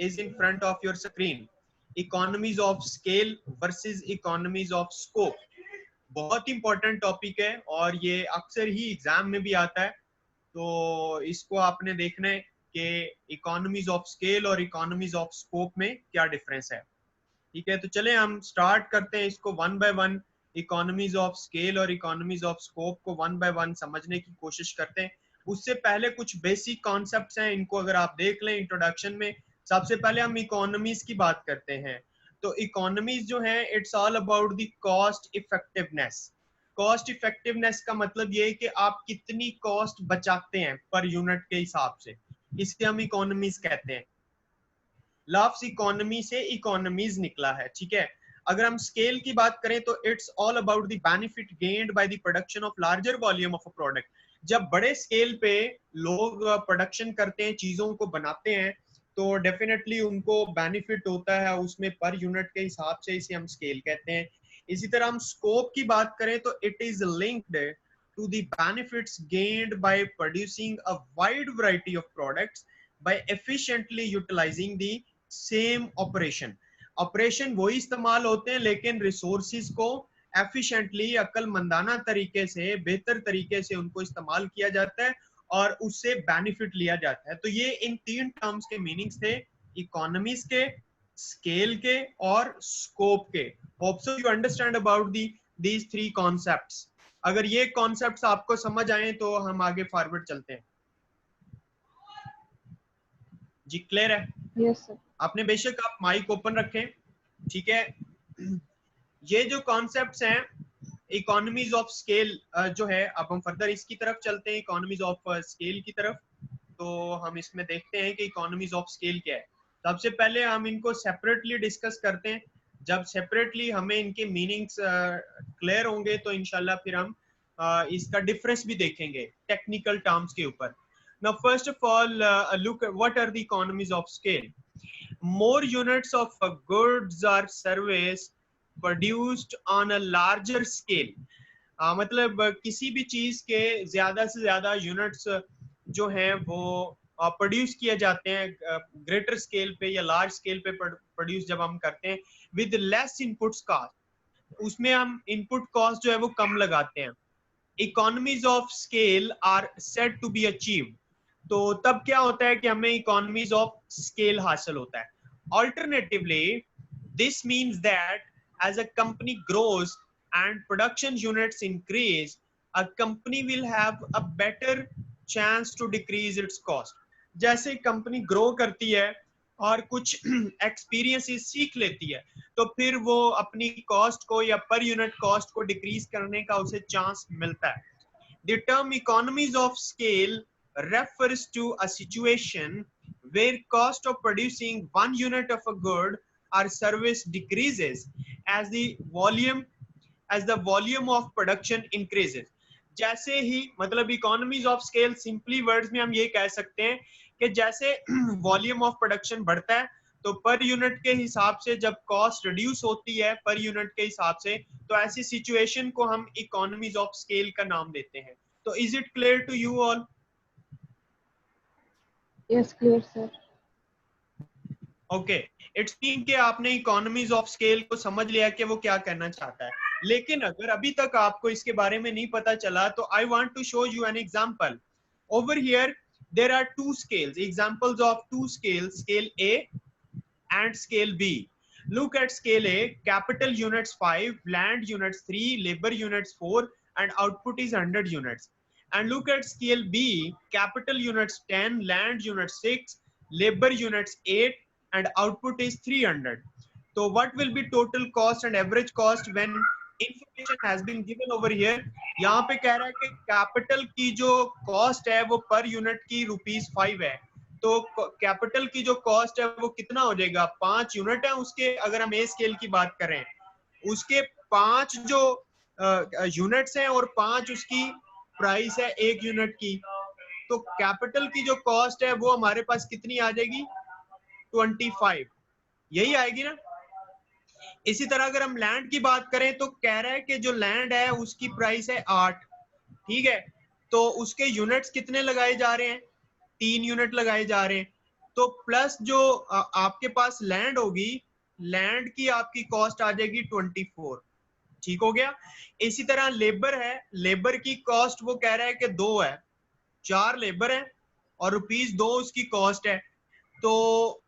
is in front of your screen. Economies of scale versus economies of scope. बहुत important topic है और ये अक्सर ही एग्जाम में भी आता है, तो इसको आपने देखना है कि इकोनॉमीज ऑफ स्केल और इकोनॉमीज ऑफ स्कोप में क्या डिफरेंस है। ठीक है, तो चले हम स्टार्ट करते हैं इसको one by one, economies of scale और इकोनॉमीज ऑफ स्कोप को वन बाय वन समझने की कोशिश करते हैं। उससे पहले कुछ बेसिक कॉन्सेप्ट्स हैं, इनको अगर आप देख लें इंट्रोडक्शन में। सबसे पहले हम इकोनॉमीज की बात करते हैं। तो इकोनॉमीज जो है it's all about the cost effectiveness. Cost effectiveness का मतलब ये है कि आप कितनी कॉस्ट बचाते हैं पर यूनिट के हिसाब से, इसे हम इकोनॉमीज कहते हैं। लफ्ज इकोनॉमी से इकोनॉमीज निकला है। ठीक है, अगर हम स्केल की बात करें तो it's all about the benefit gained by the production of larger volume of a product. जब बड़े स्केल पे लोग प्रोडक्शन करते हैं, चीजों को बनाते हैं, तो डेफिनेटली उनको बेनिफिट होता है उसमें पर यूनिट के हिसाब से, इसे हम स्केल कहते हैं। इसी तरह हम स्कोप की बात करें तो it is linked to the benefits gained by producing a wide variety of products by efficiently utilizing the same operation. Operation वही इस्तेमाल होते हैं लेकिन रिसोर्सिस को एफिशिएंटली, अक्लमंदाना तरीके से, बेहतर तरीके से उनको इस्तेमाल किया जाता है और उससे बेनिफिट लिया जाता है। तो ये इन तीन टर्म्स के मीनिंग्स थे, इकोनॉमीज के, स्केल के और स्कोप के। Hope so you understand about these three concepts. अगर ये कॉन्सेप्ट्स आपको समझ आए तो हम आगे फॉरवर्ड चलते हैं। जी क्लियर है? Yes sir. आपने बेशक आप माइक ओपन रखें। ठीक है, ये जो कॉन्सेप्ट्स हैं इकोनॉमीज ऑफ स्केल जो है, अब हम फर्दर इसकी तरफ चलते हैं, इकोनॉमीज ऑफ स्केल की तरफ। तो हम इसमें देखते हैं कि इकोनॉमीज ऑफ स्केल क्या है। सबसे पहले हम इनको सेपरेटली डिस्कस करते हैं। जब सेपरेटली हमें इनके मीनिंग्स क्लियर होंगे तो इंशाल्लाह फिर हम इसका डिफरेंस भी देखेंगे टेक्निकल टर्म्स के ऊपर। Now first of all, look at what are the economies of scale. More units of goods or service produced on a larger scale. मतलब किसी भी चीज के ज्यादा से ज्यादा यूनिट्स जो हैं वो प्रोड्यूस किए जाते हैं ग्रेटर स्केल पे या लार्ज स्केल पे प्रोड्यूस जब हम करते हैं विद लेस इनपुट्स कॉस्ट, उसमें हम इनपुट कॉस्ट जो है वो कम लगाते हैं। Economies of scale are said to be achieved. तो तब क्या होता है कि हमें इकोनॉमीज ऑफ स्केल हासिल होता है। Alternatively this means that as a company grows and production units increase, a company will have a better chance to decrease its cost. जैसे कंपनी ग्रो करती है और कुछ एक्सपीरियंसेस सीख लेती है तो फिर वो अपनी कॉस्ट को या पर यूनिट कॉस्ट को डिक्रीज करने का उसे चांस मिलता है। The term economies of scale refers to a situation where cost of producing one unit of a good or service decreases as the volume of production increases. जैसे ही मतलब economies of scale simply words में हम ये कह सकते हैं कि जैसे वॉल्यूम ऑफ प्रोडक्शन बढ़ता है तो पर यूनिट के हिसाब से जब कॉस्ट रिड्यूस होती है पर यूनिट के हिसाब से, तो ऐसी सिचुएशन को हम इकोनॉमीज ऑफ स्केल का नाम देते हैं। तो is it clear to you all? Yes clear sir. Okay, it's mean कि आपने इकोनॉमीज ऑफ स्केल को समझ लिया कि वो क्या करना चाहता है। लेकिन अगर अभी तक आपको इसके बारे में नहीं पता चला तो I want to show you an example. Over here there are two scales, examples of two scales, scale A and scale B. Look at scale A, capital units 5, land units 3, labor units 4 and output is 100 units. And look at scale B, capital units 10, land units 6, labor units 8 and output is 300. So what will be total cost and average cost when information has been given over here? यहाँ पे कह रहा है कि capital की जो cost है वो per unit की ₹5 है, तो कैपिटल की जो कॉस्ट है वो कितना हो जाएगा? 5 यूनिट है उसके, अगर हम ए स्केल की बात करें उसके 5 जो यूनिट्स हैं और 5 उसकी प्राइस है 1 यूनिट की, तो कैपिटल की जो कॉस्ट है वो हमारे पास कितनी आ जाएगी? 25, यही आएगी ना। इसी तरह अगर हम लैंड की बात करें तो कह रहा है कि जो लैंड है उसकी प्राइस है 8, ठीक है, तो उसके यूनिट्स कितने लगाए जा रहे हैं? 3 यूनिट लगाए जा रहे हैं। तो प्लस जो आपके पास लैंड होगी, लैंड की आपकी कॉस्ट आ जाएगी 24। ठीक हो गया। इसी तरह लेबर है, लेबर की कॉस्ट वो कह रहा है कि 2 है, 4 लेबर है और ₹2 उसकी कॉस्ट है। तो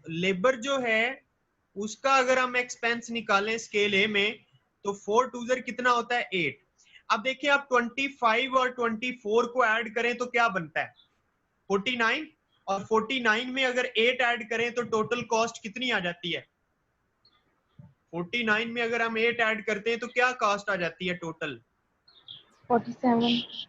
लेबर जो है उसका अगर हम एक्सपेंस निकालें स्केल ए में तो 4 2 कितना होता है 8। अब देखिए आप 25 और 24 को ऐड करें तो क्या बनता है 49, और 49 में अगर 8 ऐड करें तो टोटल कॉस्ट कितनी आ जाती है 49 में अगर हम 8 ऐड करते हैं तो क्या कॉस्ट आ जाती है टोटल 47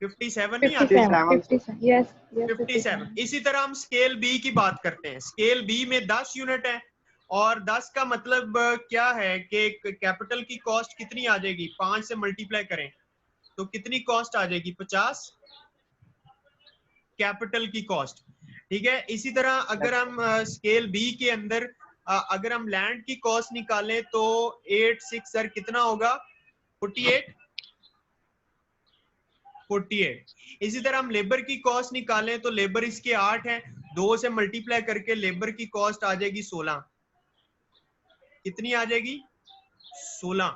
57 नहीं आती 57 यस यस 57। इसी तरह हम स्केल बी की बात करते हैं। स्केल बी में 10 यूनिट है और 10 का मतलब क्या है कि कैपिटल की कॉस्ट कितनी आ जाएगी 5 से मल्टीप्लाई करें तो कितनी कॉस्ट आ जाएगी 50 कैपिटल की कॉस्ट। ठीक है। इसी तरह अगर हम स्केल बी के अंदर अगर हम लैंड की कॉस्ट निकालें तो 8 6 सर कितना होगा 48। इसी तरह हम लेबर की कॉस्ट निकालें तो लेबर इसके 8 है, 2 से मल्टीप्लाई करके लेबर की कॉस्ट आ जाएगी 16। कितनी आ जाएगी 16।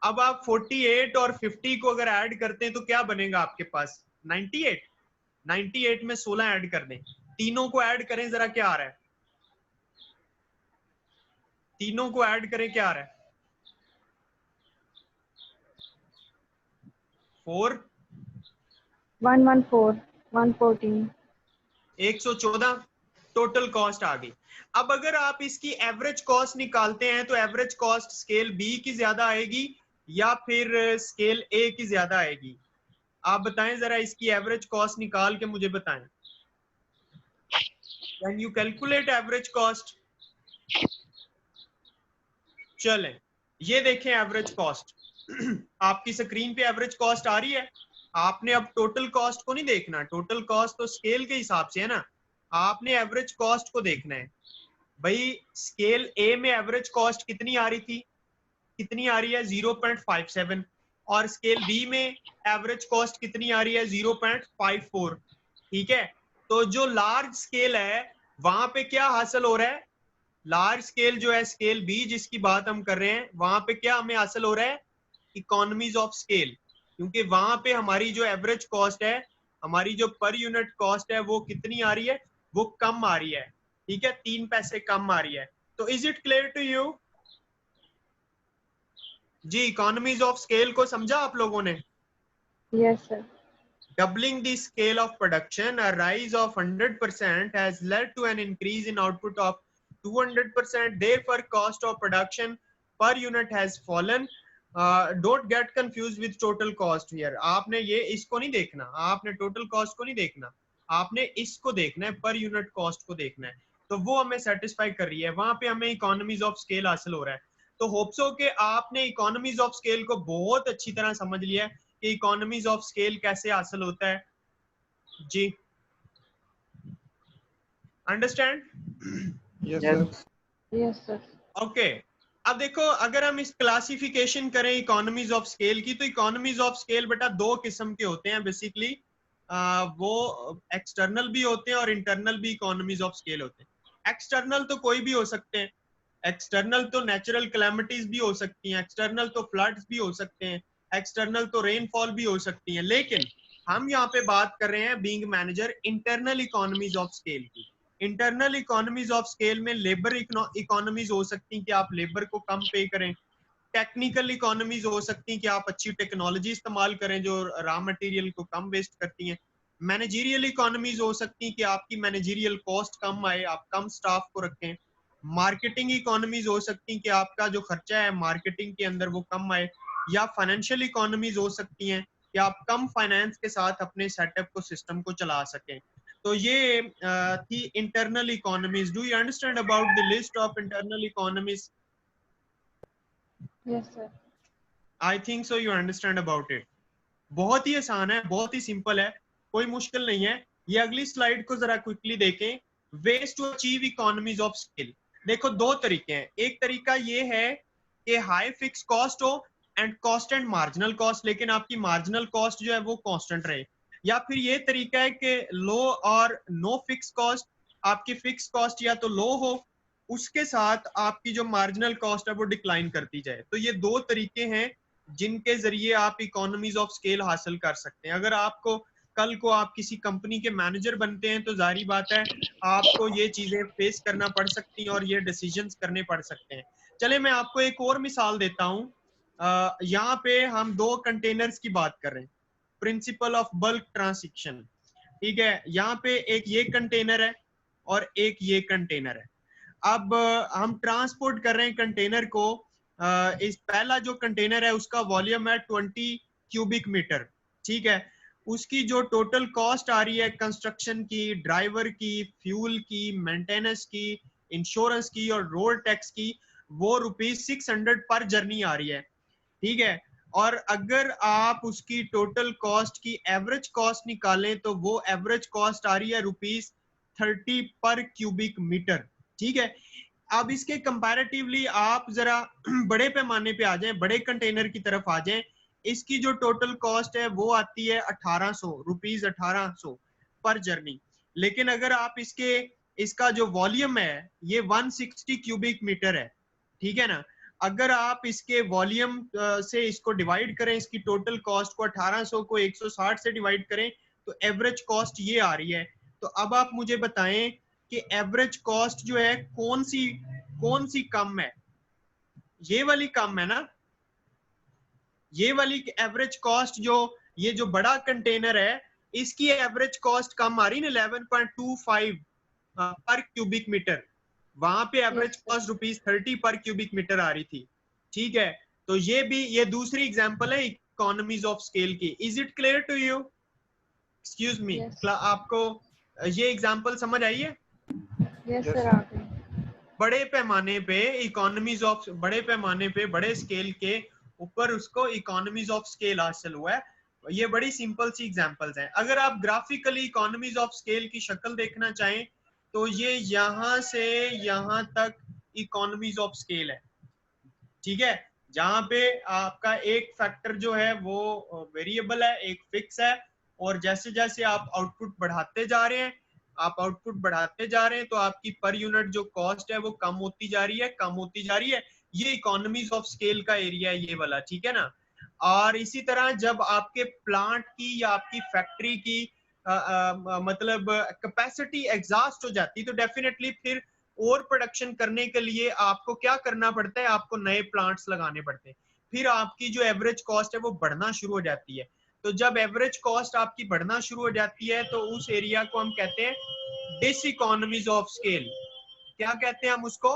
अब आप 48 और 50 को अगर ऐड करते हैं तो क्या बनेगा आपके पास 98। 98 में 16 ऐड कर दें, तीनों को ऐड करें जरा क्या आ रहा है, तीनों को ऐड करें क्या आ रहा है 4 114 114 114 टोटल कॉस्ट आ गई। अब अगर आप इसकी एवरेज कॉस्ट निकालते हैं तो एवरेज कॉस्ट स्केल बी की ज्यादा आएगी या फिर स्केल ए की ज्यादा आएगी, आप बताएं जरा इसकी एवरेज कॉस्ट निकाल के मुझे बताएं। Can you calculate average cost. चलें ये देखें एवरेज कॉस्ट आपकी स्क्रीन पे एवरेज कॉस्ट आ रही है। आपने अब टोटल कॉस्ट को नहीं देखना, टोटल कॉस्ट तो स्केल के हिसाब से है ना, आपने एवरेज कॉस्ट को देखना है। भाई स्केल ए में एवरेज कॉस्ट कितनी आ रही थी, कितनी आ रही है 0.57, और स्केल बी में एवरेज कॉस्ट कितनी आ रही है 0.54। ठीक है। तो जो लार्ज स्केल है वहां पे क्या हासिल हो रहा है, लार्ज स्केल जो है स्केल बी जिसकी बात हम कर रहे हैं वहां पे क्या हमें हासिल हो रहा है इकोनॉमीज ऑफ स्केल, क्योंकि वहां पे हमारी जो एवरेज कॉस्ट है, हमारी जो पर यूनिट कॉस्ट है वो कितनी आ रही है, वो कम आ रही है। ठीक है, 3 पैसे कम आ रही है। तो is it clear to you जी। इकोनॉमीज ऑफ स्केल को समझा आप लोगों ने। Yes sir Doubling the scale of production, a rise of 100% has led to an increase in output of 200%. Therefore, cost of production per unit has fallen. Don't get confused with total cost here. आपने ये इसको नहीं देखना, आपने total cost को नहीं देखना, आपने इसको देखना है, per unit cost को देखना है। तो वो हमें satisfy कर रही है, वहां पे हमें economies of scale हासिल हो रहा है। तो होप्स हो कि आपने economies of scale को बहुत अच्छी तरह समझ लिया है कि इकोनॉमीज ऑफ स्केल कैसे हासिल होता है जी। अंडरस्टैंड। Yes sir okay. अब देखो अगर हम इस क्लासिफिकेशन करें इकोनॉमीज ऑफ स्केल की, तो इकोनॉमीज ऑफ स्केल बेटा 2 किस्म के होते हैं बेसिकली। वो एक्सटर्नल भी होते हैं और इंटरनल भी इकोनॉमीज ऑफ स्केल होते हैं। एक्सटर्नल तो कोई भी हो सकते हैं, एक्सटर्नल तो नेचुरल कैलेमिटीज भी हो सकती हैं, एक्सटर्नल तो फ्लड्स भी हो सकते हैं, एक्सटर्नल तो रेनफॉल भी हो सकती हैं। लेकिन हम यहाँ पे बात कर रहे हैं being manager internal economies of scale की। इंटरनल इकोनॉमीज ऑफ स्केल में लेबर इकोनॉमीज हो सकती हैं कि आप लेबर को कम पे करें, टेक्निकल इकोनॉमीज हो सकती हैं कि आप अच्छी टेक्नोलॉजी इस्तेमाल करें जो रॉ मटेरियल को कम वेस्ट करती हैं, मैनेजरियल इकोनॉमीज हो सकती हैं कि आपकी मैनेजरियल कॉस्ट कम आए, आप कम स्टाफ को रखें, मार्केटिंग इकोनॉमीज हो सकती हैं कि आपका जो खर्चा है मार्केटिंग के अंदर वो कम आए, या फाइनेंशियल इकोनॉमीज हो सकती हैं कि आप कम फाइनेंस के साथ अपने सेटअप को सिस्टम को चला सकें। तो ये थी internal economies. Do you understand about the list of internal economies. Yes sir I think so you understand about it. बहुत ही आसान है, बहुत ही सिंपल है, कोई मुश्किल नहीं है। ये अगली स्लाइड को जरा क्विकली देखें। Ways to achieve economies of scale. देखो 2 तरीके हैं, एक तरीका ये है कि हाई फिक्स कॉस्ट हो एंड कांस्टेंट मार्जिनल कॉस्ट, लेकिन आपकी मार्जिनल कॉस्ट जो है वो कांस्टेंट रहे, या फिर ये तरीका है कि लो और नो फिक्स कॉस्ट आपकी फिक्स कॉस्ट या तो लो हो, उसके साथ आपकी जो मार्जिनल कॉस्ट है वो डिक्लाइन करती जाए। तो ये दो तरीके हैं जिनके जरिए आप इकोनॉमीज ऑफ स्केल हासिल कर सकते हैं। अगर आपको कल को आप किसी कंपनी के मैनेजर बनते हैं तो जारी बात है आपको ये चीजें फेस करना पड़ सकती हैं और ये डिसीजंस करने पड़ सकते हैं। चले मैं आपको एक और मिसाल देता हूँ। यहाँ पे हम दो कंटेनर्स की बात कर रहे हैं, प्रिंसिपल ऑफ बल्क ट्रांसैक्शन। ठीक है, यहाँ पे एक ये कंटेनर है और एक ये कंटेनर है। अब हम ट्रांसपोर्ट कर रहे हैं कंटेनर को। इस पहला जो कंटेनर है उसका वॉल्यूम है 20 क्यूबिक मीटर। ठीक है, उसकी जो टोटल कॉस्ट आ रही है कंस्ट्रक्शन की, ड्राइवर की, फ्यूल की, मेंटेनेंस की, इंश्योरेंस की और रोड टैक्स की, वो ₹600 पर जर्नी आ रही है। ठीक है, और अगर आप उसकी टोटल कॉस्ट की एवरेज कॉस्ट निकालें तो वो एवरेज कॉस्ट आ रही है ₹30 पर क्यूबिक मीटर। ठीक है, अब इसके कंपैरेटिवली आप जरा बड़े पैमाने पे आ जाएं, बड़े कंटेनर की तरफ आ जाएं, इसकी जो टोटल कॉस्ट है वो आती है ₹1800 पर जर्नी। लेकिन अगर आप इसका जो वॉल्यूम है ये 160 क्यूबिक मीटर है। ठीक है ना, अगर आप इसके वॉल्यूम से इसको डिवाइड करें, इसकी टोटल कॉस्ट को 1800 को 160 से डिवाइड करें तो एवरेज कॉस्ट ये आ रही है। तो अब आप मुझे बताएं कि एवरेज कॉस्ट जो है कौन सी कम है? ये वाली कम है ना, ये वाली एवरेज कॉस्ट जो ये जो बड़ा कंटेनर है इसकी एवरेज कॉस्ट कम आ रही है ना 11.25 पर क्यूबिक मीटर। वहां पे एवरेज Yes, sir. कॉस्ट ₹30 पर क्यूबिक मीटर आ रही थी। ठीक है, तो ये दूसरी एग्जांपल है इकोनॉमीज ऑफ स्केल की। Is it clear to you? Excuse me, Yes. आपको ये एग्जांपल समझ आई है? Yes, Yes, sir. sir. आ गई। बड़े पैमाने पे इकोनॉमीज ऑफ, बड़े पैमाने पे बड़े स्केल के ऊपर उसको इकोनॉमीज ऑफ स्केल हासिल हुआ है। ये बड़ी सिंपल सी एग्जांपल्स हैं। अगर आप ग्राफिकली इकोनॉमीज ऑफ स्केल की शक्ल देखना चाहें तो ये यहाँ से यहाँ तक इकोनॉमीज ऑफ स्केल है। ठीक है, जहां पे आपका एक फैक्टर जो है वो वेरिएबल है, एक फिक्स है, और जैसे जैसे आप आउटपुट बढ़ाते जा रहे हैं, तो आपकी पर यूनिट जो कॉस्ट है वो कम होती जा रही है। ये इकोनॉमीज ऑफ स्केल का एरिया है ये वाला। ठीक है ना, और इसी तरह जब आपके प्लांट की या आपकी फैक्ट्री की मतलब कैपेसिटी एग्जॉस्ट हो जाती तो डेफिनेटली फिर और प्रोडक्शन करने के लिए आपको क्या करना पड़ता है, आपको नए प्लांट्स लगाने पड़ते हैं। फिर आपकी जो एवरेज कॉस्ट है वो बढ़ना शुरू हो जाती है। तो जब एवरेज कॉस्ट आपकी बढ़ना शुरू हो जाती है तो उस एरिया को हम कहते हैं डिस इकोनॉमीज ऑफ स्केल। क्या कहते हैं हम उसको?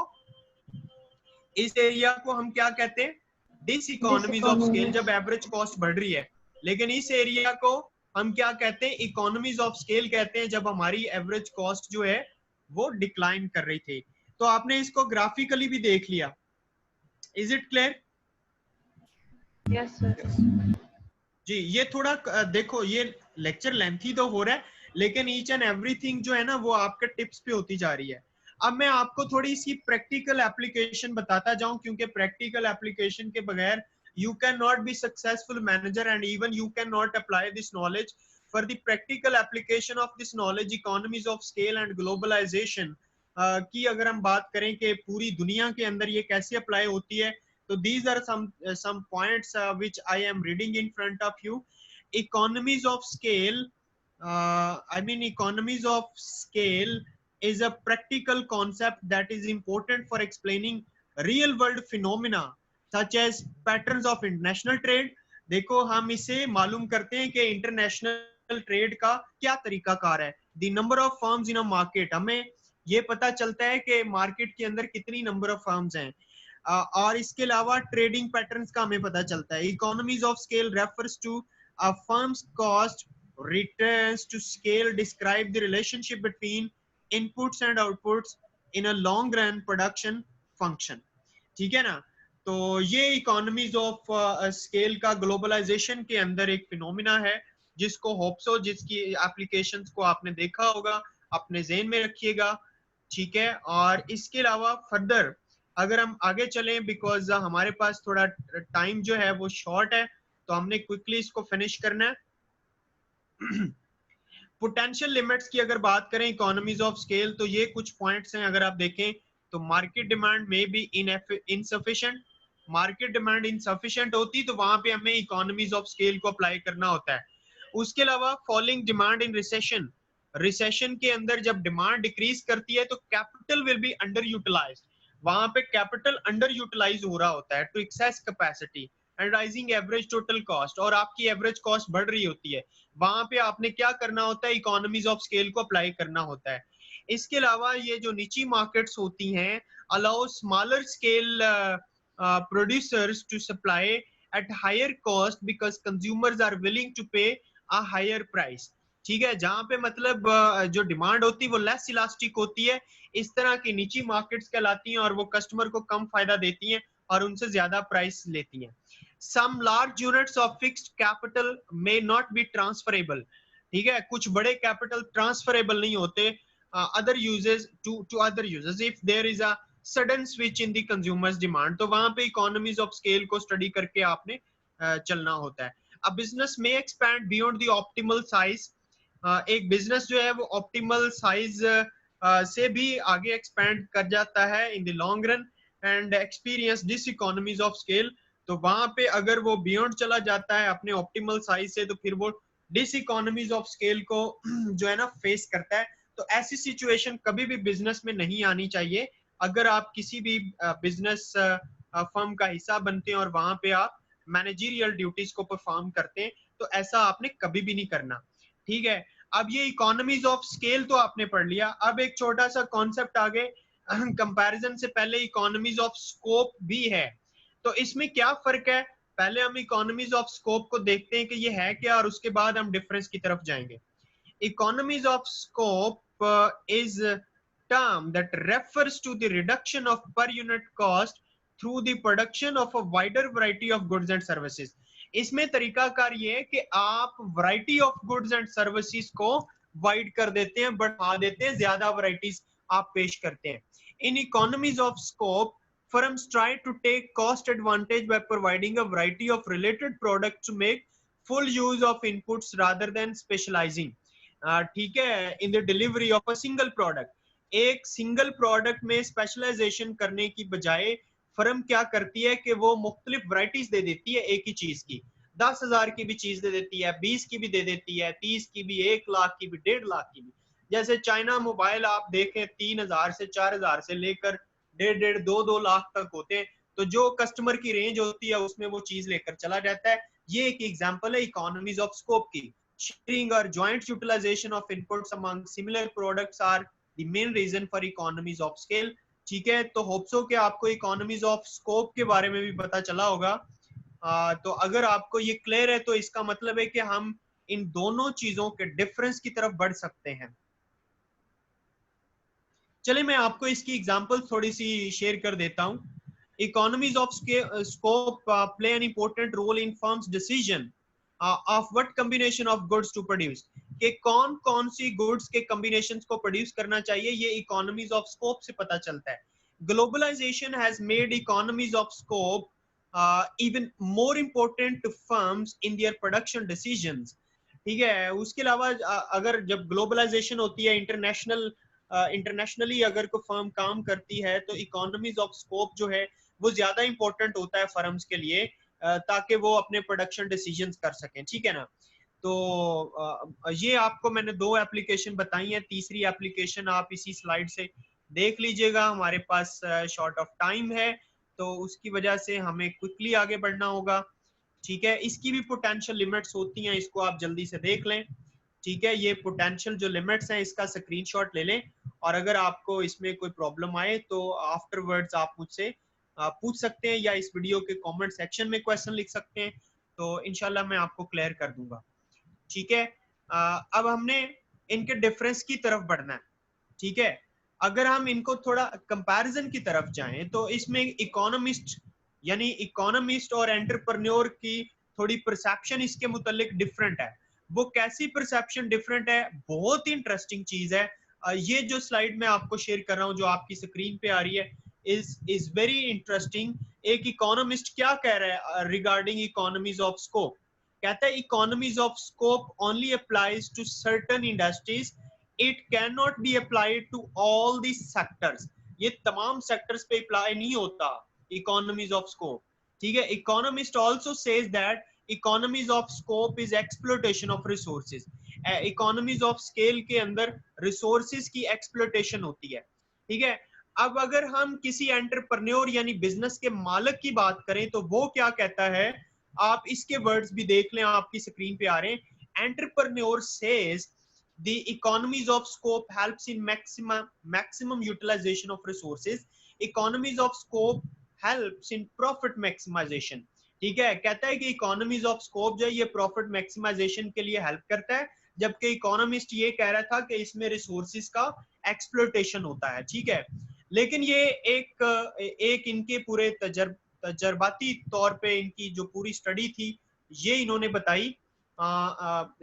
इस एरिया को हम क्या कहते हैं? डिस इकोनॉमीज ऑफ स्केल, जब एवरेज कॉस्ट बढ़ रही है। लेकिन इस एरिया को हम क्या कहते हैं? इकोनॉमीज ऑफ स्केल कहते हैं, जब हमारी एवरेज कॉस्ट जो है वो डिक्लाइन कर रही थी। तो आपने इसको ग्राफिकली भी देख लिया। Is it clear? Yes, sir. Yes. जी, ये थोड़ा देखो, ये लेक्चर लेंथी तो हो रहा है लेकिन ईच एंड एवरीथिंग जो है ना वो आपके टिप्स पे होती जा रही है। अब मैं आपको थोड़ी सी प्रैक्टिकल एप्लीकेशन बताता जाऊं, क्योंकि प्रैक्टिकल एप्लीकेशन के बगैर you cannot be successful manager and even you cannot apply this knowledge. For the practical application of this knowledge, economies of scale and globalization की अगर हम बात करें कि पूरी दुनिया के अंदर ये कैसे अप्लाई होती है, तो these are some points which I am reading in front of you. Economies of scale, economies of scale is a practical concept that is important for explaining real world phenomena such as patterns of international trade. देखो, हम इसे मालूम करते हैं कि international trade का क्या तरीका कार है। The number of firms in a market, हमें ये पता चलता है कि मार्केट के अंदर कितनी नंबर ऑफ फर्म्स हैं। और इसके अलावा ट्रेडिंग पैटर्न्स का हमें पता चलता है। Economies of scale refers to a firm's cost returns to scale describe the relationship between inputs and outputs in a long run production function. ठीक है ना, तो ये इकोनॉमीज ऑफ स्केल का ग्लोबलाइजेशन के अंदर एक फिनोमिना है जिसको होप्सो, जिसकी एप्लीकेशंस को आपने देखा होगा, अपने ज़हन में रखिएगा। ठीक है, और इसके अलावा फर्दर अगर हम आगे चलें, बिकॉज हमारे पास थोड़ा टाइम जो है वो शॉर्ट है, तो हमने क्विकली इसको फिनिश करना है। पोटेंशियल लिमिट्स की अगर बात करें इकोनॉमीज ऑफ स्केल, तो ये कुछ पॉइंट्स हैं। अगर आप देखें तो मार्केट डिमांड में be insufficient, market demand insufficient होती तो वहां पे हमें इकोनॉमीज ऑफ स्केल को अप्लाई करना होता है। उसके अलावा falling demand in recession, recession के अंदर जब डिमांड डिक्रीज करती है तो capital will be under utilized, वहां पे कैपिटल अंडर यूटिलाइज हो रहा होता है to excess capacity and rising average total cost, और आपकी एवरेज कॉस्ट बढ़ रही होती है। वहां पे आपने क्या करना होता है, इकोनॉमीज ऑफ स्केल को अप्लाई करना होता है। इसके अलावा ये जो निची मार्केट्स होती हैं allow smaller scale producers to supply at higher cost because consumers are willing to pay a higher price. ठीक है, जहां पे मतलब जो डिमांड होती है वो लेस इलास्टिक होती है, इस तरह की निची मार्केट्स कहलाती हैं, और वो कस्टमर को कम फायदा देती हैं और उनसे ज्यादा प्राइस लेती हैं। Some large units of fixed capital may not be transferable, ठीक है, कुछ बड़े कैपिटल ट्रांसफरेबल नहीं होते other uses to other users if there is a sudden switch in the consumers demand, तो वहां पे economies of scale को स्टडी करके आपने चलना होता है। अब बिजनेस में expand beyond the optimal size, एक बिजनेस जो है वो ऑप्टिमल साइज से भी आगे एक्सपैंड कर जाता है in the long run and experience diseconomies of scale, तो वहां पे अगर वो बियॉन्ड चला जाता है अपने ऑप्टिमल साइज से तो फिर वो डिस इकोनॉमीज ऑफ स्केल को जो है ना फेस करता है। तो ऐसी सिचुएशन कभी भी बिजनेस में नहीं आनी चाहिए। अगर आप किसी भी बिजनेस फर्म का हिस्सा बनते हैं और वहां पे आप मैनेजरियल ड्यूटीज को परफॉर्म करते हैं तो ऐसा आपने कभी भी नहीं करना। ठीक है, अब ये इकोनॉमीज ऑफ स्केल तो आपने पढ़ लिया, अब एक छोटा सा कॉन्सेप्ट आगे कंपैरिजन से पहले इकोनॉमीज ऑफ स्कोप भी है। तो इसमें क्या फर्क है, पहले हम इकोनॉमीज ऑफ स्कोप को देखते हैं कि ये है क्या, और उसके बाद हम डिफरेंस की तरफ जाएंगे। Economies of scope is term that refers to the reduction of per unit cost through the production of a wider variety of goods and services. इसमें तरीकाकार ये है कि आप variety of goods and services को वाइड कर देते हैं, बढ़ा देते हैं, ज्यादा वैरायटीज आप पेश करते हैं। In economies of scope firms try to take cost advantage by providing a variety of related products to make full use of inputs rather than specializing, ठीक है, in the delivery of a single product। एक single product में specialisation करने की बजाय firm क्या करती है कि वो मुख्तलिफ वैरायटीज दे देती है एक ही चीज की, 10,000 की भी चीज दे देती है, 20 की भी दे देती है, 30 की भी, 1 लाख की भी, 1.5 लाख की भी। जैसे चाइना मोबाइल आप देखें 3,000 से 4,000 से लेकर 1.5 2 लाख तक होते हैं, तो जो कस्टमर की रेंज होती है उसमें वो चीज लेकर चला जाता है। ये एक एग्जांपल है इकोनॉमीज ऑफ स्कोप की। शेयरिंग और joint utilization of inputs among similar products are the main reason for economies of scale. ठीक है, तो होप सो कि आपको इकोनॉमीज ऑफ स्कोप के बारे में भी पता चला होगा। तो अगर आपको ये क्लियर है तो इसका मतलब है कि हम इन दोनों चीजों के डिफरेंस की तरफ बढ़ सकते हैं। चलिए मैं आपको इसकी एग्जांपल थोड़ी सी शेयर कर देता हूं। Economies of scope play an important role in firm's decision of what combination of goods to produce, कि कौन कौन सी गुड्स के कॉम्बिनेशंस को प्रोड्यूस करना चाहिए, ये इकोनॉमीज ऑफ स्कोप से पता चलता है। Globalization has made economies of scope even more important to firms in their production decisions. ठीक है, उसके अलावा अगर जब ग्लोबलाइजेशन होती है, इंटरनेशनली अगर कोई फर्म काम करती है तो इकोनॉमीज ऑफ स्कोप जो है वो ज्यादा इंपॉर्टेंट होता है फर्म्स के लिए, ताकि वो अपने प्रोडक्शन डिसीजंस कर सकें। ठीक है ना, तो ये आपको मैंने 2 एप्लीकेशन बताई हैं, तीसरी एप्लीकेशन आप इसी स्लाइड से देख लीजिएगा। हमारे पास शॉर्ट ऑफ टाइम है तो उसकी वजह से हमें क्विकली आगे बढ़ना होगा। ठीक है, इसकी भी पोटेंशियल लिमिट्स होती हैं, इसको आप जल्दी से देख लें। ठीक है, ये पोटेंशियल जो लिमिट्स हैं इसका स्क्रीनशॉट ले लें, और अगर आपको इसमें कोई प्रॉब्लम आए तो आफ्टरवर्ड्स आप मुझसे पूछ सकते हैं या इस वीडियो के कमेंट सेक्शन में क्वेश्चन लिख सकते हैं, तो इंशाल्लाह मैं आपको क्लियर कर दूंगा। ठीक है, अब हमने इनके डिफरेंस की तरफ बढ़ना है। ठीक है, अगर हम इनको थोड़ा कंपैरिजन की तरफ जाएं तो इसमें इकोनॉमिस्ट और एंटरप्रेन्योर की थोड़ी परसेप्शन इसके मुतालिक डिफरेंट है। वो कैसी परसेप्शन डिफरेंट है, बहुत ही इंटरेस्टिंग चीज है। ये जो स्लाइड मैं आपको शेयर कर रहा हूं जो आपकी स्क्रीन पे आ रही है इज वेरी इंटरेस्टिंग। एक इकोनॉमिस्ट क्या कह रहा है रिगार्डिंग इकोनॉमीज ऑफ स्कोप। कहता है economies of scope only applies to certain industries, it can not be applied to all the sectors. ये तमाम सेक्टर्स पे अप्लाई नहीं होता इकोनॉमीज ऑफ स्कोप, ठीक है। Economist also says that economies of scope is exploitation of resources. Economies of scale के अंदर resources की एक्सप्लोटेशन होती है, ठीक है। अब अगर हम किसी एंटरप्रेन्योर यानी बिजनेस के मालिक की बात करें तो वो क्या कहता है, आप इसके वर्ड्स भी देख लें, आपकी स्क्रीन पे आ रहे हैं। Entrepreneur says the economies of scope helps in maximum utilization of resources, economies of scope helps in profit maximization, ठीक है। कहता है कि इकोनॉमीज ऑफ स्कोप जो है ये प्रॉफिट मैक्सिमाइजेशन के लिए हेल्प करता है, जबकि इकोनॉमिस्ट ये कह रहा था कि इसमें रिसोर्सेज का एक्सप्लोटेशन होता है, ठीक है। लेकिन ये एक इनके पूरे तजर्बाती तौर पे इनकी जो पूरी स्टडी थी ये इन्होंने बताई,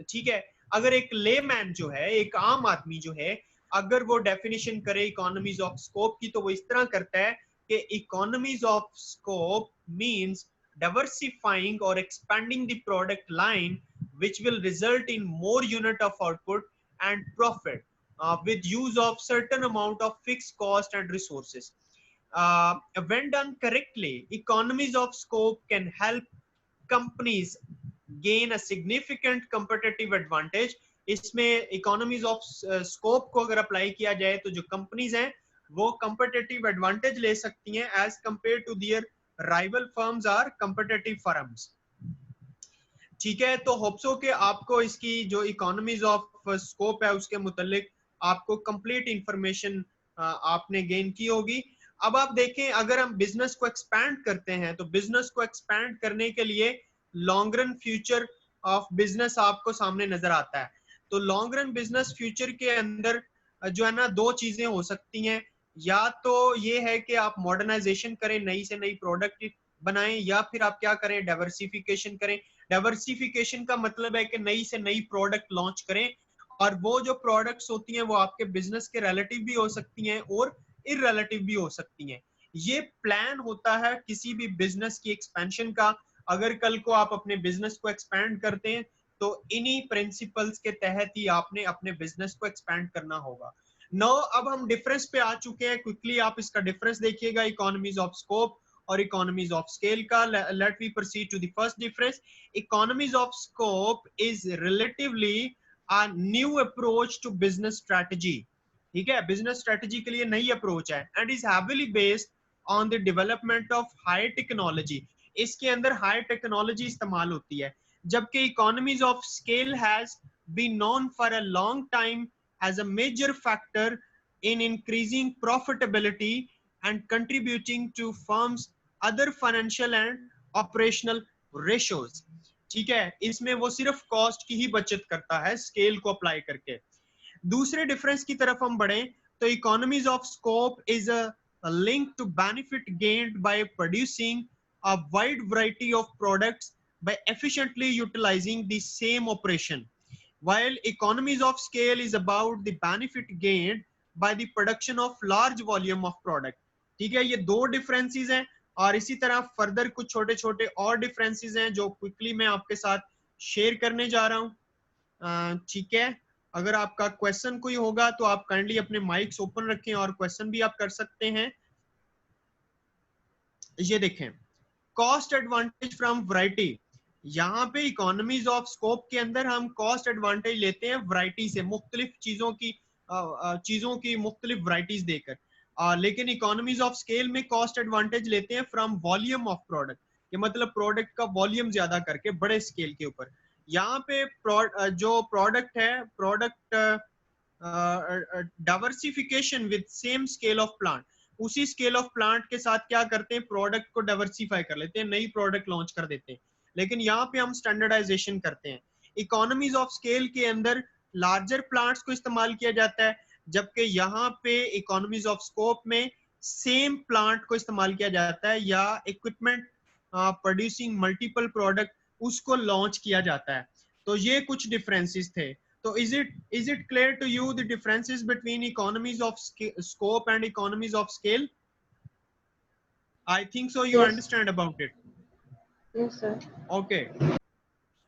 ठीक है। अगर एक लेमैन जो है, एक आम आदमी जो है, अगर वो डेफिनेशन करे इकोनॉमीज ऑफ स्कोप की तो वो इस तरह करता है कि economies of scope means diversifying or expanding the product line which will result in more unit of output and profit with use of certain amount of fixed cost and resources. When done correctly, economies of scope can help companies gain a significant competitive advantage. इसमें economies of scope को अगर apply किया जाए तो जो companies हैं वो competitive advantage ले सकती हैं as compared to their rival firms or competitive firms, ठीक है। तो होप्सो के आपको इसकी जो इकोनॉमीज ऑफ स्कोप है उसके मुतालिक आपको कंप्लीट इंफॉर्मेशन आपने गेन की होगी। अब आप देखें, अगर हम बिजनेस को एक्सपैंड करते हैं तो बिजनेस को एक्सपैंड करने के लिए long run future of business आपको सामने नजर आता है। तो लॉन्ग रन बिजनेस फ्यूचर के अंदर जो है ना दो चीजें हो सकती हैं, या तो ये है कि आप मॉडर्नाइजेशन करें, नई से नई प्रोडक्ट बनाएं, या फिर आप क्या करें, डाइवर्सिफिकेशन करें। डाइवर्सिफिकेशन का मतलब है कि नई से नई प्रोडक्ट लॉन्च करें, और वो जो प्रोडक्ट्स होती हैं वो आपके बिजनेस के रिलेटिव भी हो सकती हैं और इररिलेटिव भी हो सकती हैं। ये प्लान होता है किसी भी बिजनेस की एक्सपेंशन का। अगर कल को आप अपने बिजनेस को एक्सपैंड करते हैं तो इन्हीं प्रिंसिपल्स के तहत ही आपने अपने बिजनेस को एक्सपैंड करना होगा। नो, अब हम डिफरेंस पे आ चुके हैं, क्विकली आप इसका डिफरेंस देखिएगा इकोनॉमीज ऑफ स्कोप और इकोनॉमीज ऑफ स्केल का। Let we proceed to the first difference. Economies of scope is relatively a new approach to business strategy, ठीक है। बिजनेस स्ट्रेटजी के लिए नई अप्रोच है, and is heavily based on the development of high technology. इसके अंदर high technology इस्तेमाल होती है, जबकि economies of scale has been known for a long time as a major factor in increasing profitability and contributing to firms other financial and operational ratios, ठीक है। इसमें वो सिर्फ कॉस्ट की ही बचत करता है स्केल को अप्लाई करके। दूसरे डिफरेंस की तरफ हम बढ़े तो economies of scope is a link to benefit gained by producing a wide variety of products by efficiently utilizing the same operation, while economies of scale is about the benefit gained by the production of large volume of product, ठीक है। ये दो differences हैं, और इसी तरह further कुछ छोटे छोटे और डिफरेंसेस हैं जो क्विकली मैं आपके साथ शेयर करने जा रहा हूं, ठीक है। अगर आपका क्वेश्चन कोई होगा तो आप काइंडली अपने माइक्स ओपन रखें और क्वेश्चन भी आप कर सकते हैं। ये देखें, कॉस्ट एडवांटेज फ्रॉम वैरायटी। यहाँ पे इकोनॉमीज ऑफ स्कोप के अंदर हम कॉस्ट एडवांटेज लेते हैं वैरायटी से, मुख्तलिफ चीजों की मुख्तलिफ वैरायटीज देकर, लेकिन इकोनॉमीज ऑफ स्केल में कॉस्ट एडवांटेज लेते हैं फ्रॉम वॉल्यूम ऑफ प्रोडक्ट। ये मतलब प्रोडक्ट का वॉल्यूम ज्यादा करके बड़े स्केल के ऊपर। यहाँ पे जो प्रोडक्ट है, product diversification with same scale of plant, उसी स्केल ऑफ प्लांट के साथ क्या करते हैं, प्रोडक्ट को डाइवर्सिफाई कर लेते हैं, नई प्रोडक्ट लॉन्च कर देते हैं। लेकिन यहाँ पे हम स्टैंडर्डाइजेशन करते हैं। इकोनॉमीज ऑफ स्केल के अंदर लार्जर प्लांट्स को इस्तेमाल किया जाता है, जबकि यहाँ पे इकोनॉमीज ऑफ स्कोप में सेम प्लांट को इस्तेमाल किया जाता है, या इक्विपमेंट प्रोड्यूसिंग मल्टीपल प्रोडक्ट उसको लॉन्च किया जाता है। तो ये कुछ डिफरेंसेस थे। तो is it clear to you the differences between economies of scope and economies of scale? I think so you Yes. understand about it. Yes, sir. Okay.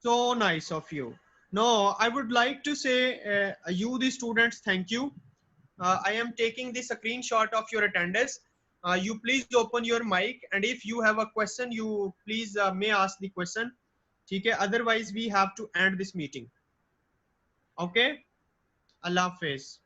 So nice of you. No, I would like to say, you, the students, thank you. I am taking the screenshot of your attendance. You please open your mic, and if you have a question, you please may ask the question. Okay? Otherwise, we have to end this meeting. Okay? Allah Hafiz.